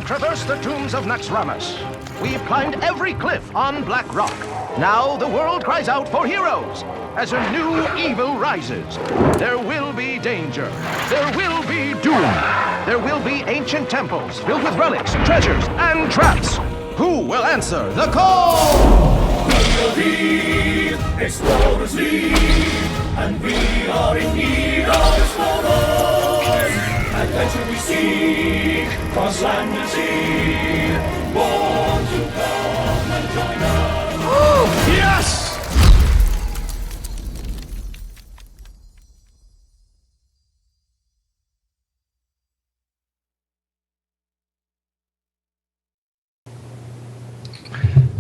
traversed the tombs of Naxxramas. We've climbed every cliff on Black Rock. Now the world cries out for heroes. As a new evil rises, there will be danger. There will be doom. There will be ancient temples filled with relics, treasures, and traps. Who will answer the call? We lead, explorers lead, and we are in need of explorers. Adventure we seek, cross land and sea. Born to come and join us. Yes!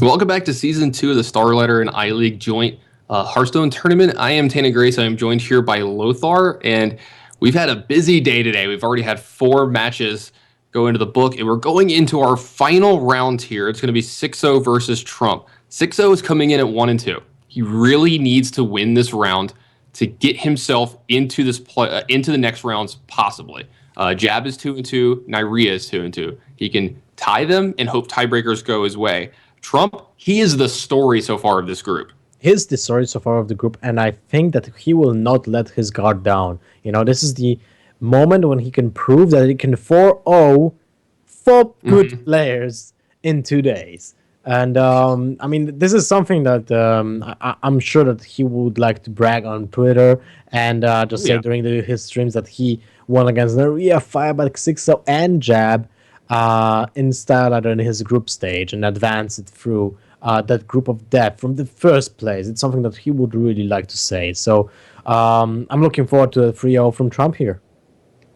Welcome back to Season 2 of the StarLadder and iLeague joint Hearthstone tournament. I am Tana Grace. I am joined here by Lothar, and we've had a busy day today. We've already had 4 matches go into the book, and we're going into our final round here. It's going to be Xixo versus Trump. Xixo is coming in at 1-2. He really needs to win this round to get himself into this into the next rounds possibly. Jab is 2-2. Nyria is 2-2. He can tie them and hope tiebreakers go his way. Trump, he is the story so far of this group. He's the story so far of the group, and I think that he will not let his guard down. You know, this is the moment when he can prove that he can 4-0 4 good players in 2 days. And, I mean, this is something that I'm sure that he would like to brag on Twitter and just say during his streams that he won against Nyria, Fireback, Xixo, and Jab in StarLadder in his group stage and advance it through that group of death from the first place. It's something that he would really like to say. So I'm looking forward to a 3-0 from Trump here.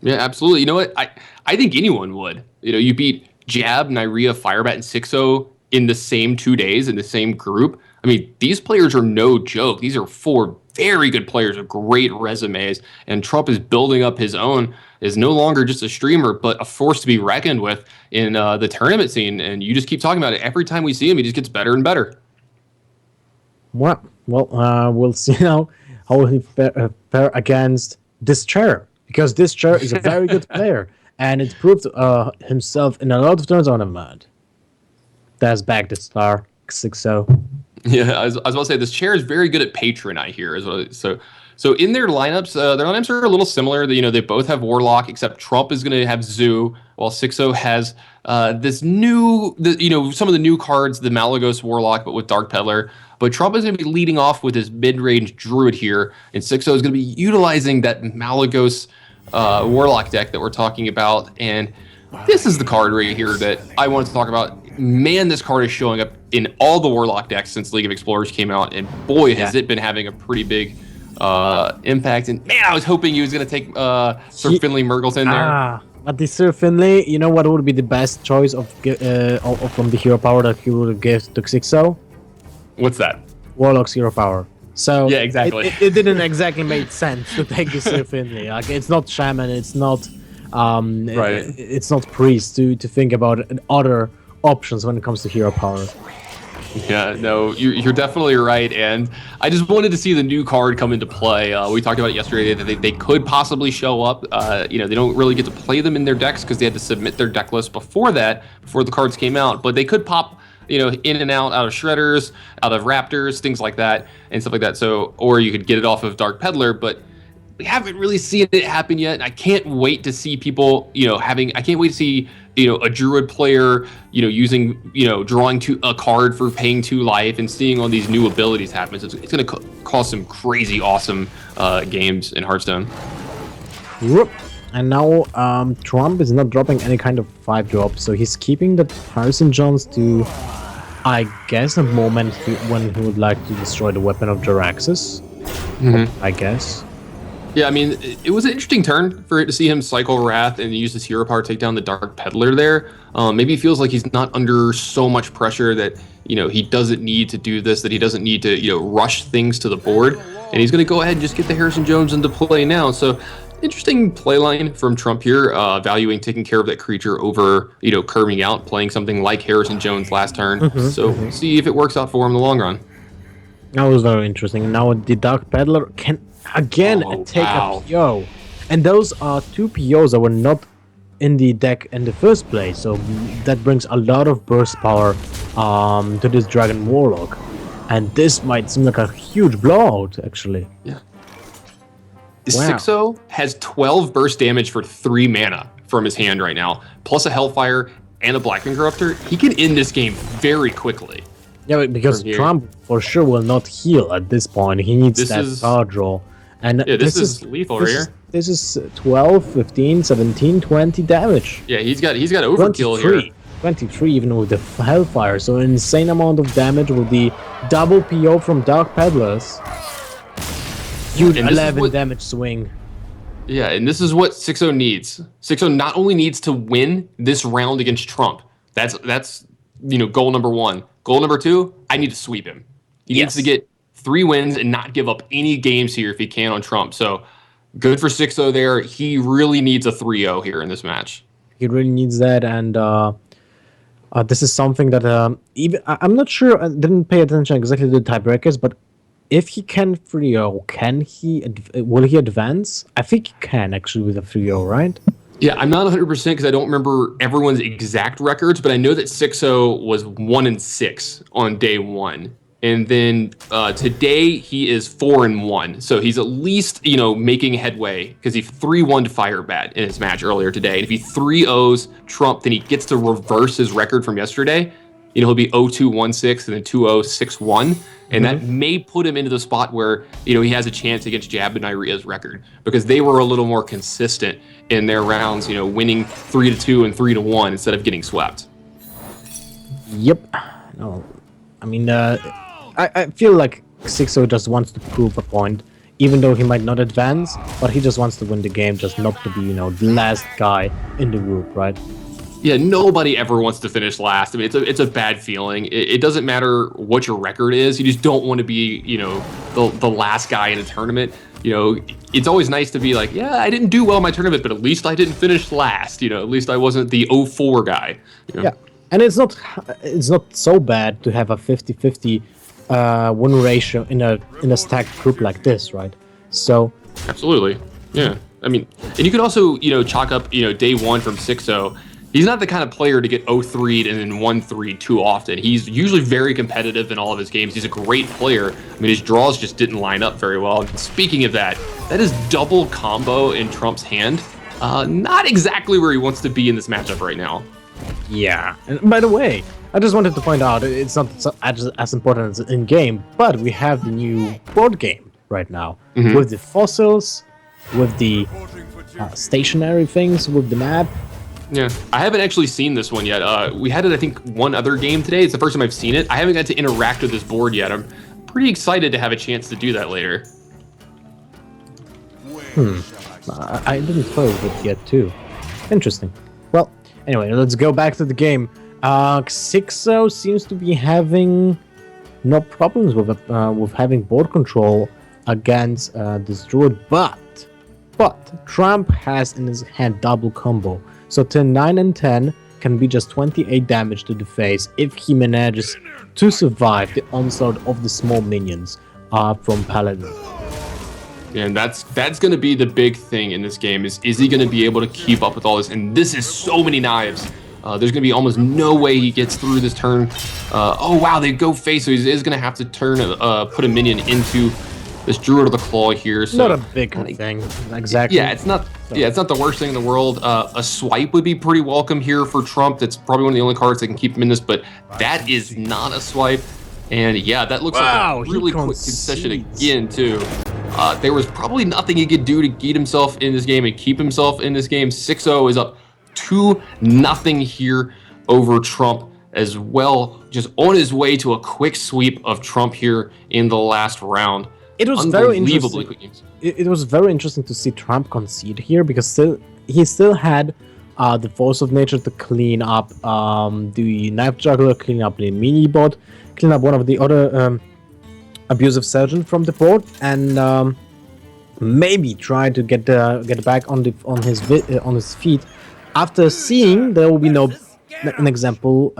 Yeah, absolutely. You know what? I think anyone would. You know, you beat Jab, Nyria, Firebat, and Xixo in the same 2 days in the same group. I mean, these players are no joke. These are 4 very good players with great resumes, and Trump is building up his own, is no longer just a streamer, but a force to be reckoned with in the tournament scene. And you just keep talking about it. Every time we see him, he just gets better and better. Well, we'll see now how he fare against this chair, because this chair is a very good player, and it proved himself in a lot of tournaments. That's back to Star Xixo. Yeah, I was about to say, this chair is very good at patron, I hear. So in their lineups are a little similar. You know, they both have Warlock, except Trump is going to have Zoo, while Xixo has this new, some of the new cards, the Malagos Warlock, but with Dark Peddler. But Trump is going to be leading off with his mid-range Druid here, and Xixo is going to be utilizing that Malagos Warlock deck that we're talking about. And this is the card right here that I wanted to talk about. Man, this card is showing up in all the Warlock decks since League of Explorers came out, and boy, has it been having a pretty big impact. And man, I was hoping he was going to take Sir Finley Murgleton there. But the Sir Finley, you know what would be the best choice from the hero power that he would give to Xixo? What's that? Warlock's hero power. So yeah, exactly. It didn't exactly make sense to take the Sir Finley. Like, it's not Shaman, it's not it's not Priest to think about other options when it comes to hero power. Yeah, no, you're definitely right, and I just wanted to see the new card come into play. We talked about it yesterday that they could possibly show up. They don't really get to play them in their decks because they had to submit their deck list before the cards came out, but they could pop in and out of Shredders, out of Raptors, things like that, and stuff like that. So, or you could get it off of Dark Peddler, but we haven't really seen it happen yet. And I can't wait to see people, I can't wait to see, a Druid player, using, drawing a card for paying 2 life and seeing all these new abilities happen. So it's going to cause some crazy awesome games in Hearthstone. Yep. And now Trump is not dropping any kind of 5-drop, so he's keeping the Harrison Jones to, I guess, a moment when he would like to destroy the weapon of Jaraxxus. I guess. Yeah, I mean, it was an interesting turn for it to see him cycle Wrath and use his hero power to take down the Dark Peddler there. Maybe he feels like he's not under so much pressure that, he doesn't need to do this, that he doesn't need to, rush things to the board. And he's going to go ahead and just get the Harrison Jones into play now. So, interesting play line from Trump here, valuing taking care of that creature over, curving out, playing something like Harrison Jones last turn. We'll see if it works out for him in the long run. That was very interesting. Now the Dark Peddler can again take a PO, and those are 2 POs that were not in the deck in the first place. So that brings a lot of burst power to this Dragon Warlock. And this might seem like a huge blowout, actually. Yeah. Wow. Xixo has 12 burst damage for 3 mana from his hand right now, plus a Hellfire and a Blackman Corruptor. He can end this game very quickly. Yeah, but because Trump for sure will not heal at this point. He needs that card draw. And yeah, this is lethal right here. This is 12, 15, 17, 20 damage. Yeah, he's got overkill 23, here. 23 even with the Hellfire. So an insane amount of damage with the double PO from Dark Peddlers. Huge 11 damage swing. Yeah, and this is what Xixo needs. Xixo not only needs to win this round against Trump. That's goal number 1. Goal number 2, I need to sweep him. He needs to get 3 wins and not give up any games here if he can on Trump. So good for Xixo there. He really needs a 3-0 here in this match. He really needs that, and this is something that I'm not sure. I didn't pay attention exactly to the tiebreakers, but if he can 3-0, will he advance? I think he can actually with a 3-0, right? Yeah, I'm not 100% because I don't remember everyone's exact records, but I know that Xixo was 1-6 on day 1. And then today he is 4-1, so he's at least making headway because he 3-1'd Firebat in his match earlier today. And if he 3-0s Trump, then he gets to reverse his record from yesterday. He'll be 0-2-1-6 and then 2-0-6-1, and that may put him into the spot where he has a chance against Jab and Irea's record because they were a little more consistent in their rounds, winning 3-2 and 3-1 instead of getting swept. Yep. No, I mean. I feel like Xixo just wants to prove a point, even though he might not advance, but he just wants to win the game, just not to be, the last guy in the group, right? Yeah, nobody ever wants to finish last. I mean, it's a bad feeling. It doesn't matter what your record is. You just don't want to be, the last guy in a tournament. It's always nice to be like, yeah, I didn't do well in my tournament, but at least I didn't finish last. At least I wasn't the 0-4 guy. Yeah, and it's not so bad to have a 50-50 win ratio in a stacked group like this, right? So absolutely, yeah. I mean, and you could also chalk up day 1 from Xixo. He's not the kind of player to get 0-3'd and then 1-3 too often. He's usually very competitive in all of his games. He's a great player. I mean, his draws just didn't line up very well. And speaking of that is double combo in Trump's hand. Not exactly where he wants to be in this matchup right now. Yeah, and by the way, I just wanted to point out it's not as important as in game, but we have the new board game right now with the fossils, with the stationary things, with the map. Yeah, I haven't actually seen this one yet. We had it, I think, one other game today. It's the first time I've seen it. I haven't got to interact with this board yet. I'm pretty excited to have a chance to do that later. I didn't play with it yet, too. Interesting. Well, anyway, let's go back to the game. Xixo seems to be having no problems with having board control against this druid, but Trump has in his hand double combo. So turn 9 and 10 can be just 28 damage to the face if he manages to survive the onslaught of the small minions from Paladin. And that's going to be the big thing in this game is he going to be able to keep up with all this? And this is so many knives. There's going to be almost no way he gets through this turn. Oh, wow, they go face, so he is going to have to put a minion into this Druid of the Claw here. So not a big thing, exactly. Yeah, it's not the worst thing in the world. A swipe would be pretty welcome here for Trump. That's probably one of the only cards that can keep him in this, but that is not a swipe. And yeah, that looks like a really quick concession again, too. There was probably nothing he could do to get himself in this game and keep himself in this game. Xixo is up 2-0 here over Trump as well. Just on his way to a quick sweep of Trump here in the last round. It was very interesting. It was very interesting to see Trump concede here because he still had the Force of Nature to clean up the Knife Juggler, clean up the mini bot, clean up one of the other abusive surgeon from the board, and maybe try to get back on his feet after seeing there will be an example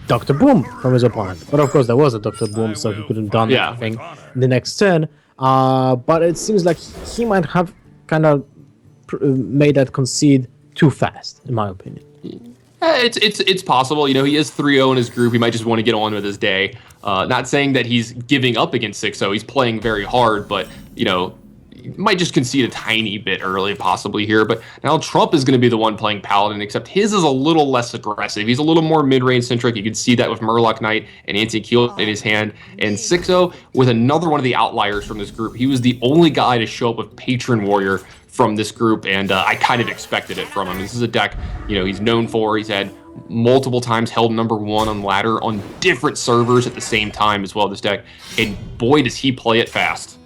Dr. Boom from his opponent. But of course there was a Dr. Boom, so he couldn't done anything in the next turn. But it seems like he might have kind of made that concede too fast, in my opinion. It's possible. You know, he is 3-0 in his group. He might just want to get on with his day. Not saying that he's giving up against 6-0. He's playing very hard, but, you know, he might just concede a tiny bit early possibly here. But now Trump is going to be the one playing Paladin, except his is a little less aggressive. He's a little more mid-range centric. You can see that with Murloc Knight and Anti-Keel in his hand. And 6-0 with another one of the outliers from this group. He was the only guy to show up with Patron Warrior from this group, and I kind of expected it from him. This is a deck, you know, he's known for. He's had multiple times held #1 on ladder on different servers at the same time as well, this deck, and boy does he play it fast.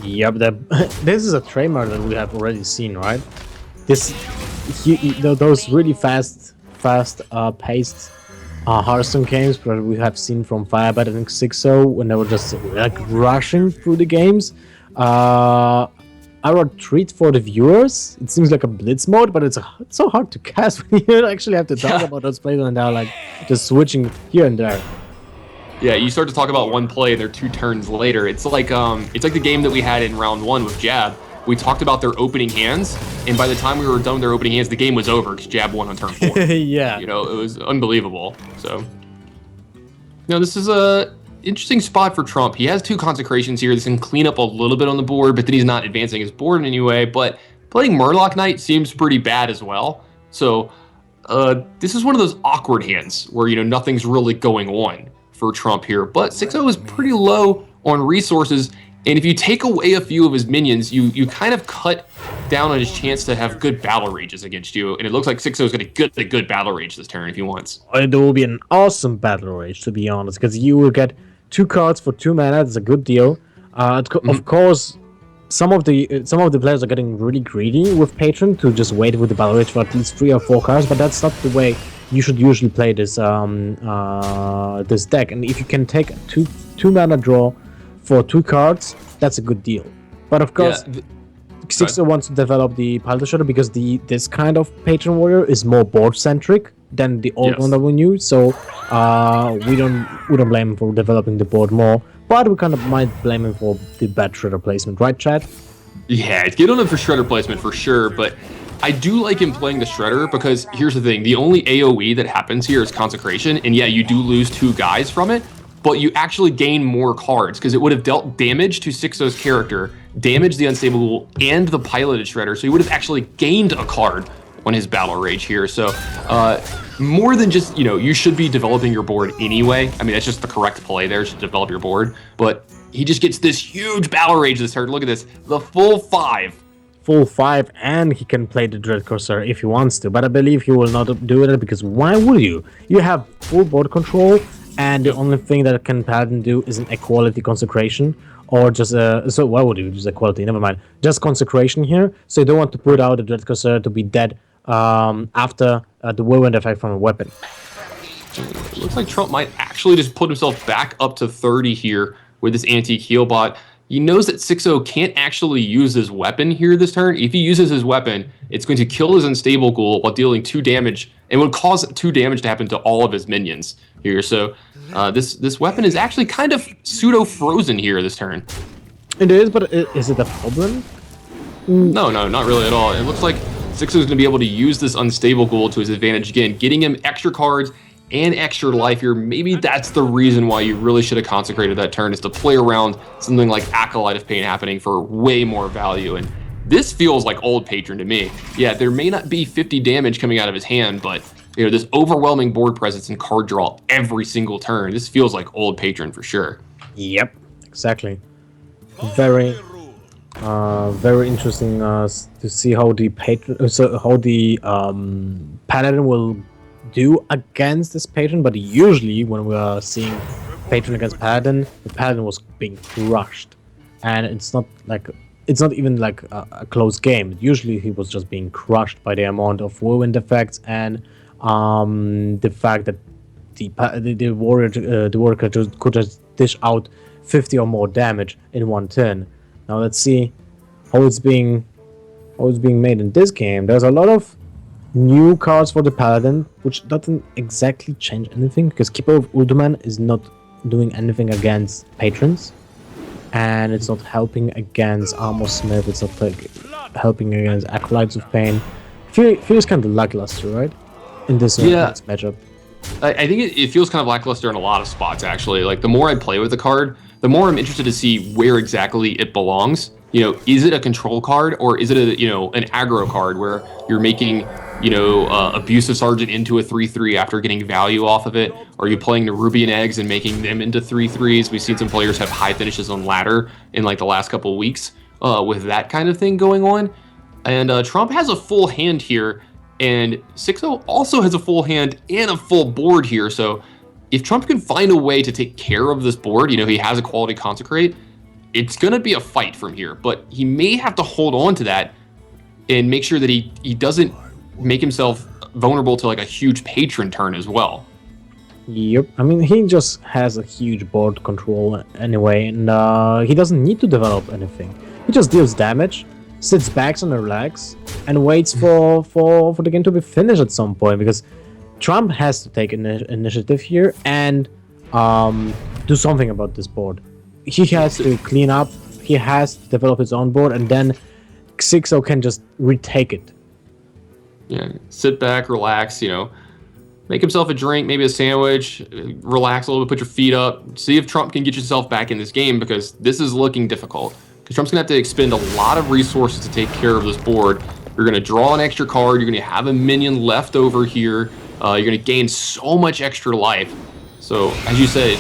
Yep, this is a trademark that we have already seen, right? Those really fast paced Hearthstone games that we have seen from Firebird and Xixo when they were just like rushing through the games. Our treat for the viewers. It seems like a blitz mode, but it's so hard to cast when you actually have to talk about those plays and they're like just switching here and there. Yeah, you start to talk about one play, they're 2 turns later. It's like the game that we had in round 1 with Jab. We talked about their opening hands, and by the time we were done with their opening hands, the game was over because Jab won on turn 4. Yeah, you know, it was unbelievable. So, you know, this is a interesting spot for Trump. He has 2 consecrations here. This can clean up a little bit on the board, but then he's not advancing his board in any way. But playing Murloc Knight seems pretty bad as well. So this is one of those awkward hands where, you know, nothing's really going on for Trump here. But 6-0 is pretty low on resources, and if you take away a few of his minions, you kind of cut down on his chance to have good battle rages against you. And it looks like 6-0 is going to get a good battle rage this turn if he wants. It will be an awesome battle rage, to be honest, because you will get 2 cards for 2 mana. That's a good deal. Of course, some of the players are getting really greedy with Patron to just wait with the battle rage for at least 3 or 4 cards, but that's not the way you should usually play this this deck. And if you can take 2 mana draw for 2 cards, that's a good deal. But of course, Xixo wants to develop the Paladin Shadow because this kind of Patron Warrior is more board centric than the old one that we knew. So we don't blame him for developing the board more, but we kind of might blame him for the bad Shredder placement, right, Chad? Yeah, get on him for Shredder placement for sure, but I do like him playing the Shredder because here's the thing: the only AoE that happens here is Consecration, and yeah, you do lose 2 guys from it, but you actually gain more cards because it would have dealt damage to 6-0's character, damaged the Unstable Ghoul, and the piloted Shredder, so he would have actually gained a card on his battle rage here. So more than just, you know, you should be developing your board anyway. I mean, that's just the correct play there, to develop your board, but he just gets this huge battle rage this turn. Look at this, the full 5. Full 5, and he can play the Dread Corsair if he wants to, but I believe he will not do it because why would you? You have full board control, and the only thing that can Paladin do is an Equality Consecration, or just so why would you use Equality? Never mind, just Consecration here. So you don't want to put out a Dread Corsair to be dead after the whirlwind effect from a weapon. It looks like Trump might actually just put himself back up to 30 here with this anti-heal bot. He knows that 6-0 can't actually use his weapon here this turn. If he uses his weapon, it's going to kill his Unstable Ghoul while dealing 2 damage, and would cause 2 damage to happen to all of his minions here. So this weapon is actually kind of pseudo-frozen here this turn. It is, but is it a problem? No, not really at all. It looks like 6-0 is going to be able to use this Unstable Ghoul to his advantage again, getting him extra cards and extra life here. Maybe that's the reason why you really should have consecrated that turn, is to play around something like Acolyte of Pain happening for way more value. And this feels like old Patron to me. Yeah, there may not be 50 damage coming out of his hand, but you know, this overwhelming board presence and card draw every single turn. This feels like old Patron for sure. Yep, exactly. Very interesting to see how the Paladin will do against this Patron, but usually when we are seeing Patron against Paladin, the Paladin was being crushed, and it's not even like a close game. Usually he was just being crushed by the amount of whirlwind effects and the fact that the warrior could just dish out 50 or more damage in one turn. Now let's see how it's being made in this game. There's a lot of new cards for the Paladin, which doesn't exactly change anything, because Keeper of Ultraman is not doing anything against patrons, and it's not helping against Armor Smith, it's not helping against Acolytes of Pain. feels kind of lackluster, right? In this matchup. I think it feels kind of lackluster in a lot of spots, actually. Like, the more I play with the card, the more I'm interested to see where exactly it belongs. Is it a control card, or is it an aggro card where you're making, Abusive Sergeant into a 3/3 after getting value off of it? Are you playing the Ruby and Eggs and making them into 3/3s? We've seen some players have high finishes on ladder in like the last couple of weeks with that kind of thing going on. And Trump has a full hand here, and Xixo also has a full hand and a full board here. So if Trump can find a way to take care of this board, he has a quality Consecrate, it's going to be a fight from here. But he may have to hold on to that and make sure that he doesn't make himself vulnerable to like a huge patron turn as well. Yep. I mean, he just has a huge board control anyway, and he doesn't need to develop anything. He just deals damage, sits back and relax, and waits for the game to be finished at some point, because Trump has to take initiative here and do something about this board. He has to clean up, he has to develop his own board, and then Xixo can just retake it. Yeah, sit back, relax, make himself a drink, maybe a sandwich, relax a little bit, put your feet up, see if Trump can get yourself back in this game, because this is looking difficult. Because Trump's going to have to expend a lot of resources to take care of this board. You're going to draw an extra card, you're going to have a minion left over here, you're going to gain so much extra life. So, as you said,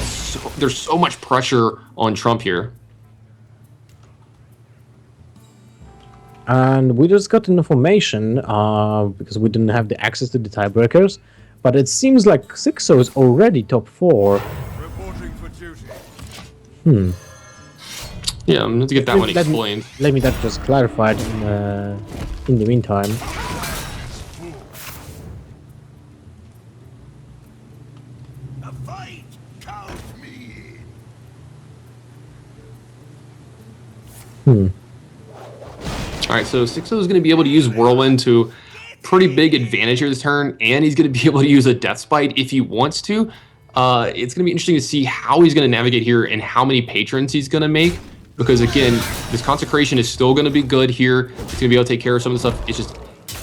there's so much pressure on Trump here. And we just got information, because we didn't have the access to the tiebreakers, but it seems like Xixo is already top 4. Reporting for duty. Yeah, I'm going to get that one explained. Let me that just clarified in the meantime. A fight! Count me! Alright, so Xixo is going to be able to use Whirlwind to pretty big advantage here this turn, and he's going to be able to use a Death Spite if he wants to. It's going to be interesting to see how he's going to navigate here and how many patrons he's going to make. Because again, this Consecration is still going to be good here. It's going to be able to take care of some of the stuff. It's just,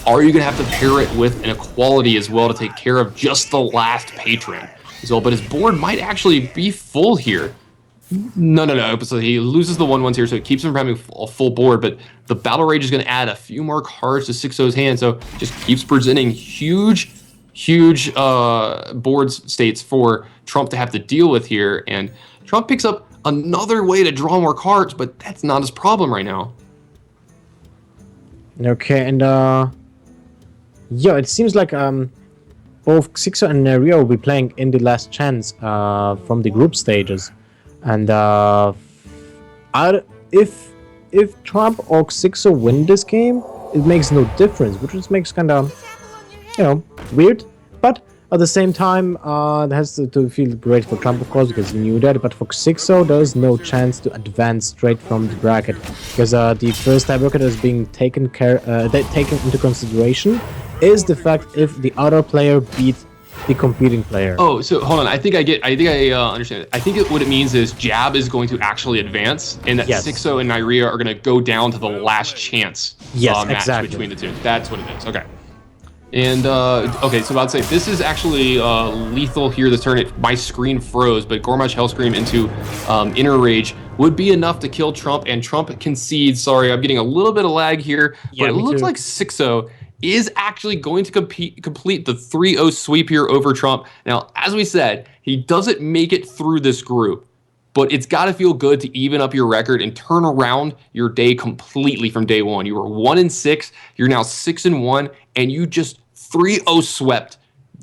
are you going to have to pair it with an Equality as well to take care of just the last patron as well? But his board might actually be full here. No. So he loses the 1/1s here, so it keeps him from having a full board. But the Battle Rage is going to add a few more cards to Xixo's hand, so just keeps presenting huge board states for Trump to have to deal with here. And Trump picks up another way to draw more cards, but that's not his problem right now. Okay, and yeah, it seems like both Xixo and Rio will be playing in the last chance from the group stages, and if Trump or Xixo win this game, it makes no difference, which just makes kind of weird, but at the same time, it has to feel great for Trump, of course, because he knew that. But for Xixo, there's no chance to advance straight from the bracket, because the first tiebreaker that is being taken into consideration is the fact if the other player beat the competing player. Oh, so hold on. I think I understand. I think what it means is Jab is going to actually advance, and that Xixo and Nyria are going to go down to the last chance match between the two. That's what it is. Okay. And, okay, so I'd say this is actually lethal here this turn. My screen froze, but Gormash Hellscream into Inner Rage would be enough to kill Trump, and Trump concedes. Sorry, I'm getting a little bit of lag here, but it looks like Xixo is actually going to complete the 3-0 sweep here over Trump. Now, as we said, he doesn't make it through this group, but it's got to feel good to even up your record and turn around your day completely from day one. You were 1-6, you're now 6-1, and you just 3-0 swept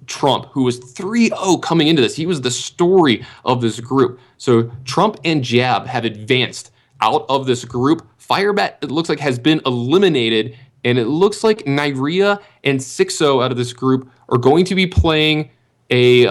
Trump, who was 3-0 coming into this. He was the story of this group. So Trump and Jab have advanced out of this group. Firebat, it looks like, has been eliminated, and it looks like Nyria and Xixo out of this group are going to be playing a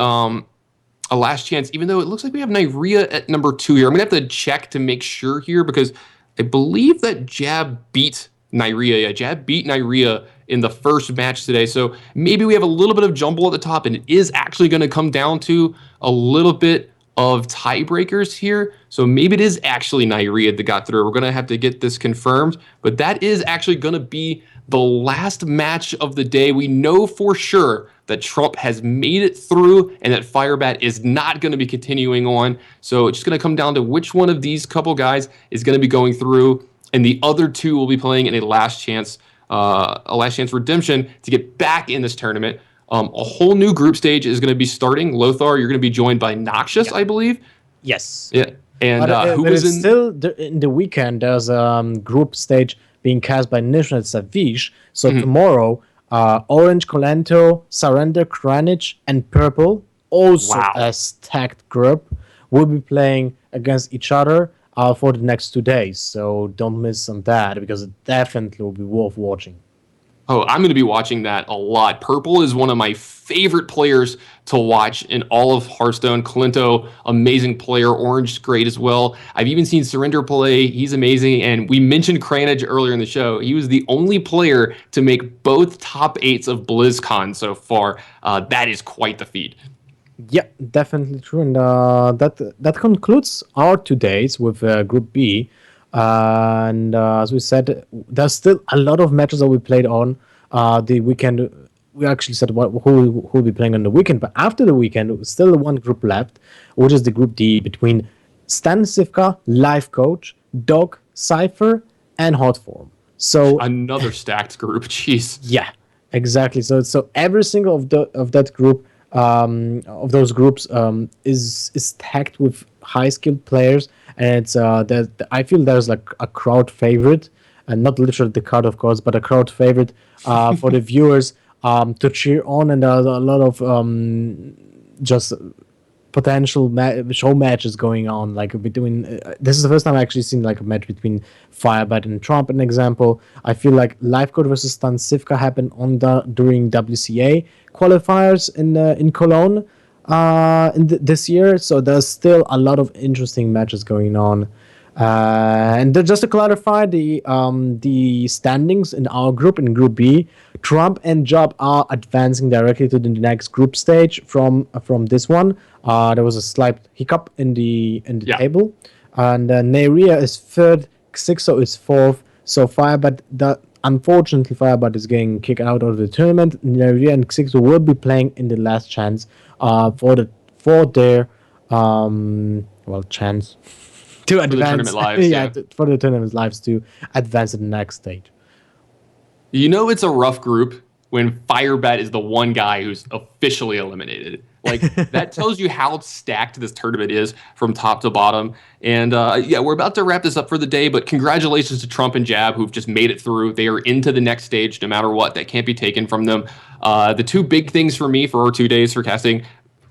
last chance, even though it looks like we have Nyria at number 2 here. I'm going to have to check to make sure here, because I believe that Jab beat Nyria. Yeah, Jab beat Nyria in the first match today. So maybe we have a little bit of jumble at the top, and it is actually going to come down to a little bit of tiebreakers here. So maybe it is actually Nyriad that got through. We're going to have to get this confirmed, but that is actually going to be the last match of the day. We know for sure that Trump has made it through and that Firebat is not going to be continuing on. So it's just going to come down to which one of these couple guys is going to be going through, and the other two will be playing in a last chance redemption to get back in this tournament. A whole new group stage is going to be starting. Lothar, you're going to be joined by Noxious, I believe. Yes. Yeah. And who but was it's in? still in the weekend. There's a group stage being cast by Nishnet Savish. So tomorrow, Orange, Colento, Surrender, Kranich, and Purple, also a stacked group, will be playing against each other for the next 2 days. So don't miss on that, because it definitely will be worth watching. Oh, I'm going to be watching that a lot. Purple is one of my favorite players to watch in all of Hearthstone. Colento, amazing player. Orange, great as well. I've even seen Surrender play. He's amazing. And we mentioned Kranich earlier in the show. He was the only player to make both top 8s of BlizzCon so far. That is quite the feat. Yeah, definitely true. And that concludes our 2 days with Group B. And as we said, there's still a lot of matches that we played on the weekend. We actually said who will be playing on the weekend, but after the weekend, still one group left, which is the Group D between Stan Sivka, Life Coach, Dog, Cypher, and Hotform. So another stacked group. Jeez. Yeah, exactly. So every single of that group, of those groups, is stacked with high skilled players, and it's I feel there's like a crowd favorite, and not literally the card, of course, but a crowd favorite for the viewers to cheer on, and there's a lot of just potential show matches going on, like between this is the first time I actually seen like a match between Firebat and Trump. An example, I feel like Life Code versus Stan Sivka happened during WCA qualifiers in Cologne this year, so there's still a lot of interesting matches going on. And just to clarify the standings in our group, in Group B, Trump and Job are advancing directly to the next group stage from this one. There was a slight hiccup in the table, and Neria is third, Xixo is fourth. So unfortunately, Firebat is getting kicked out of the tournament. Neria and Xixo will be playing in the last chance for their chance to advance. The tournament lives, for the tournament lives to advance to the next stage. You know it's a rough group when Firebat is the one guy who's officially eliminated. Like, that tells you how stacked this tournament is from top to bottom. And we're about to wrap this up for the day, but congratulations to Trump and Jab, who've just made it through. They are into the next stage no matter what. That can't be taken from them. The two big things for me for our 2 days for casting,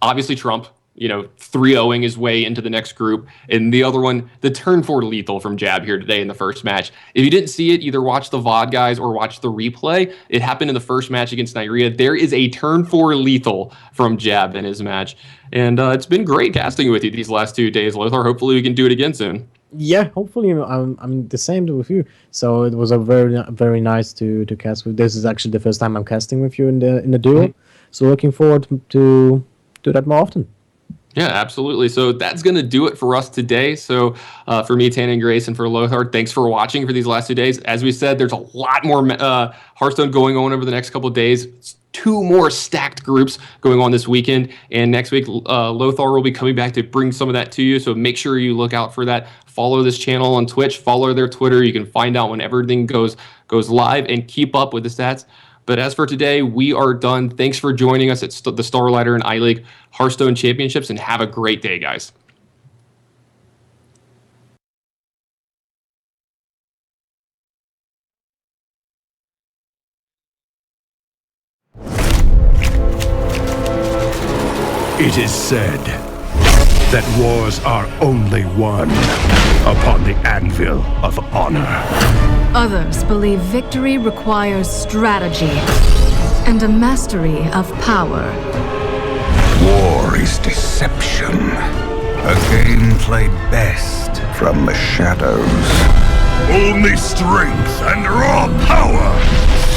obviously Trump, 3-0ing his way into the next group. And the other one, the turn 4 lethal from Jab here today in the first match. If you didn't see it, either watch the VOD guys or watch the replay. It happened in the first match against Nyria. There is a turn 4 lethal from Jab in his match. And it's been great casting with you these last 2 days, Lothar. Hopefully we can do it again soon. Yeah, hopefully I'm the same with you. So it was a very, very nice to cast with. This is actually the first time I'm casting with you in the duo. So looking forward to do that more often. Yeah, absolutely. So that's going to do it for us today. So for me, Tana and Grace, and for Lothar, thanks for watching for these last 2 days. As we said, there's a lot more Hearthstone going on over the next couple of days. 2 more stacked groups going on this weekend. And next week, Lothar will be coming back to bring some of that to you. So make sure you look out for that. Follow this channel on Twitch. Follow their Twitter. You can find out when everything goes live and keep up with the stats. But as for today, we are done. Thanks for joining us at the StarLadder and iLeague Hearthstone Championships, and have a great day, guys. It is said that wars are only won upon the anvil of honor. Others believe victory requires strategy and a mastery of power. War is deception, a game played best from the shadows. Only strength and raw power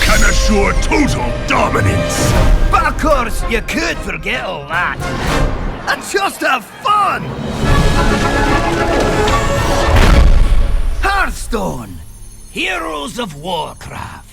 can assure total dominance. But of course, you could forget all that. and just have fun! Hearthstone, Heroes of Warcraft.